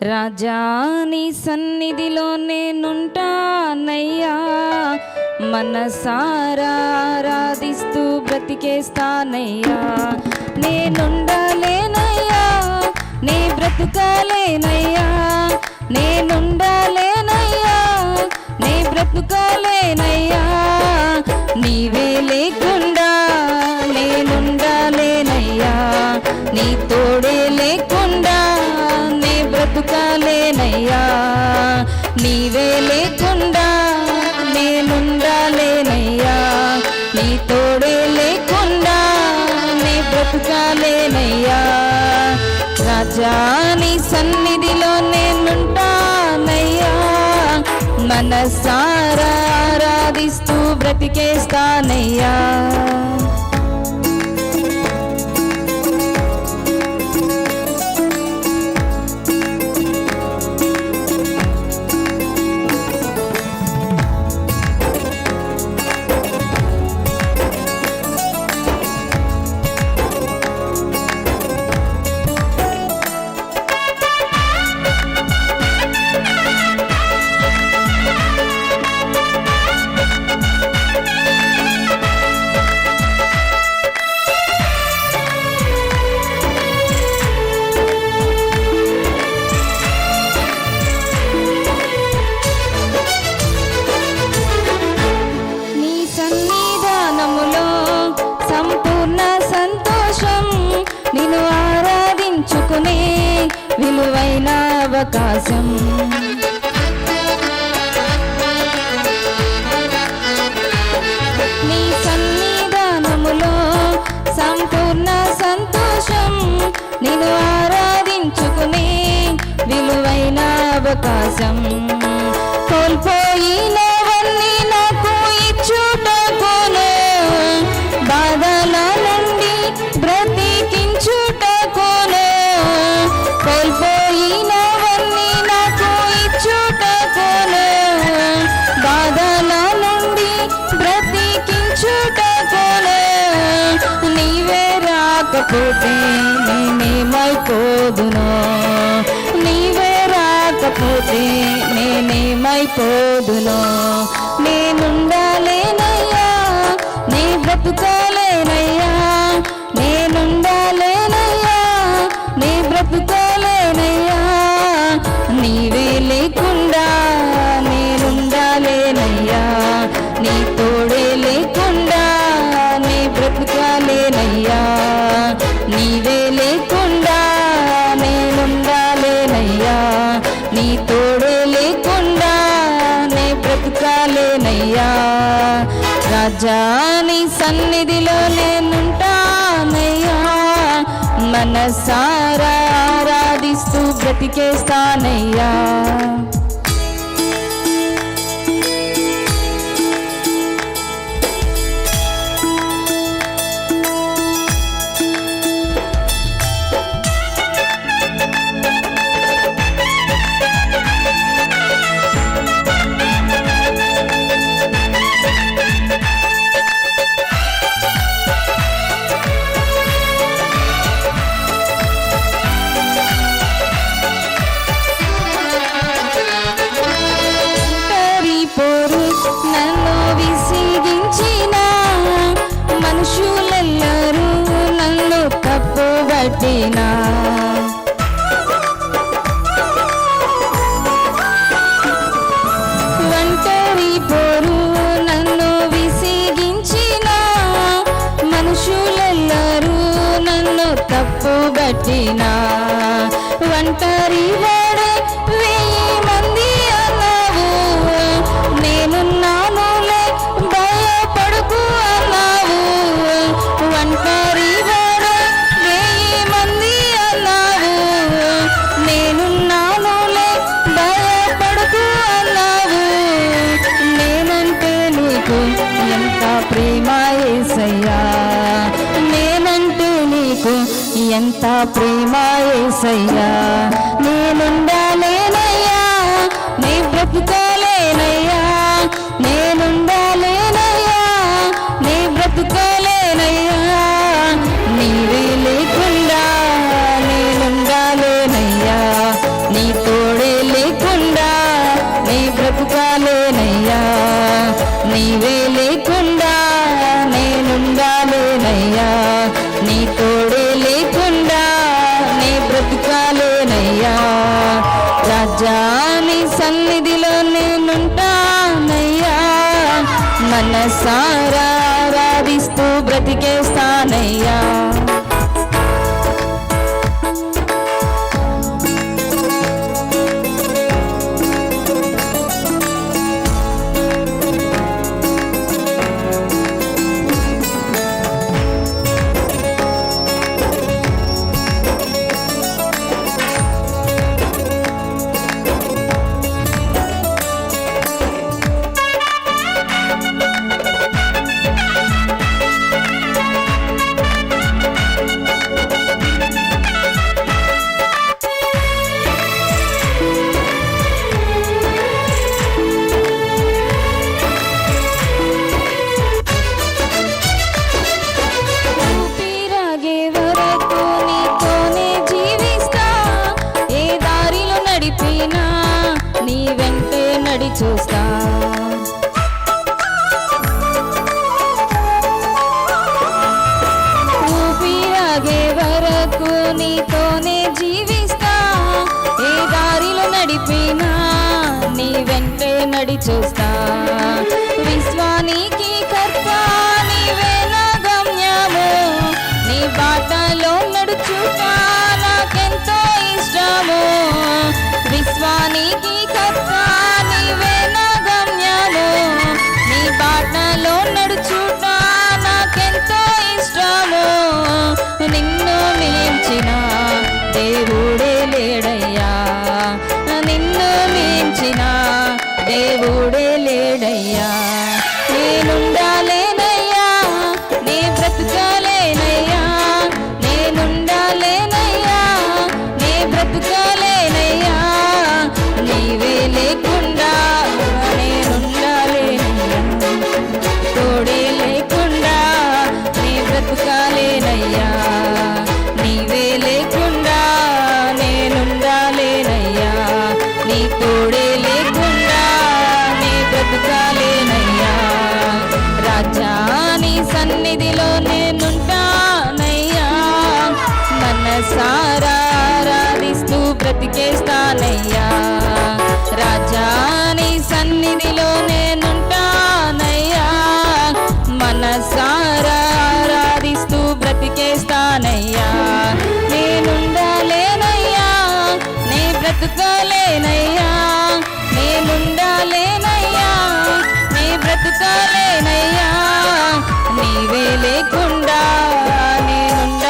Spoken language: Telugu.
రాజా నీ సన్నిధిలో నేనుంటానయ్యా, మనసారా ఆరాధిస్తూ బ్రతికేస్తానయ్యా. నేనుండాలేనయ్యా, నీ బ్రతుకాలేనయ్యా, నేనుండాలేనయ్యా, నీ బ్రతుకాలేనయ్యా. నీవే లేకుండా నేనుండాలేనయ్యా, నీ తోడే లేకుండా నే బ్రతుకాలేనయ్యా. నీవే లేకుండా నేనుండాలేనయ్యా, నీ తోడే లేకుండా నే బ్రతుకాలేనయ్యా. రాజా నీ సన్నిధిలో నేనుంటానయ్యా, మనసారా ఆరాధిస్తూ బ్రతికేస్తానయ్యా. నిన్ను ఆరాధించుకునే విలువైన అవకాశం, నీ సన్నిధానములో సంపూర్ణ సంతోషం. నిన్ను ఆరాధించుకునే విలువైన అవకాశం. కోల్పోయినవన్నీ నాకు ఇచ్చుటకును, బాధల నుండి బ్రతికించుటకును. కోల్పోయినవన్నీ నాకు ఇచ్చుటకును, బాధల నుండి బ్రతికించుటకును. నీవే రాకపోతే నేనేమైపోదును, నీవే రాకపోతే నేనేమైపోదును. నేనుండాలేనయ్యా, నీ బ్రతుకాలేనయ్యా, నేనుండాలేనయ్యా, నీ బ్రతుకాలేనయ్యా. నీవే లేకుండా నేనుండాలేనయ్యా, నీ తోడే లేకుండా నీ బ్రతుకాలేనయ్యా. నీవే లేకుండా నేనుండాలేనయ్యా, నీ తోడే లేకుండా నే బ్రతుకాలేనయ్యా. రాజా నీ సన్నిధిలో నేనుంటానయ్యా, మనసారా ఆరాధిస్తూ బ్రతికేస్తానయ్యా. నన్ను విసిగించిన మనుషులెల్లరూ నన్ను తప్పుబట్టిన, ఒంటరి పోరు నన్ను విసిగించిన మనుషులెల్లరూ నన్ను తప్పుబట్టిన. ఒంటరి వాడే 1000 మంది అన్నావు, నేనున్నానులే భయపడుకు అన్నావు. ఒంటరి వాడే 1000 మంది అన్నావు, నేనున్నానులే భయపడుకు అన్నావు. నేనంటే నీకు ఎంత ప్రేమ యేసయ్యా, నేనంటే నీకు ఎంత ప్రేమ యేసయ్యా. నేనుండాలేనయ్యా, నీ బ్రతుకాలేనయ్యా, నేనుండాలేనయ్యా, నీ బ్రతుకాలేనయ్యా. నీవే లేకుండా నేనుండాలేనయ్యా, నీ నీ తోడే లేకుండా నీ బ్రతుకాలేనయ్యా, నీవే లేకుండా నేనుండాలేనయ్యా, నీ తోడే లేకుండా నీ బ్రతుకాలేనయ్యా. రాజా నీ సన్నిధిలో నేనుంటానయ్యా, మనసారా ఆరాధిస్తూ బ్రతికేస్తానయ్యా. చూస్తా ఊపిరాగే వరకు నీతోనే జీవిస్తా, ఏ దారిలో నడిపినా నీ వెంటే నడి చూస్తా. విశ్వానికి కర్త నీవే నా గమ్యము, నీ బాటలో నడుచుట నాకెంతో ఇష్టము. విశ్వానికి కర్త నీవే నా గమ్యము, నీ బాటలో నడుచుట నాకెంతో ఇష్టము. నిన్ను మించిన దేవుడే లేడయ్యా, నిన్ను మించిన దేవుడే లేడయ్యా. నేనుండాలేనయ్యా, నీ బ్రతుకాలేనయ్యా, నేనుండాలేనయ్యా, నీ బ్రతుకాలేనయ్యా, నీవే లేకుండా నేనుండాలేనయ్యా, తోడే లేకుండా నీ బ్రతుకాలేనయ్యా, నీవే లేకుండా నేనుండాలేనయ్యా, నీ తోడే లేకుండా నీ బ్రతుకాలేనయ్యా. రాజా నీ సన్నిధిలో నేనుంటానయ్యా, మనసారా ఆరాధిస్తూ బ్రతికేస్తానయ్యా. రాజా నీ సన్నిధిలో నేనుంటానయ్యా, మనసారా ఆరాధిస్తూ బ్రతికేస్తానయ్యా. నేనుండాలేనయ్యా, నీ బ్రతుకాలేనయ్యా, నేనుండాలేనయ్యా, నీ బ్రతుకాలేనయ్యా, నీవే లేకుండా నేనుండా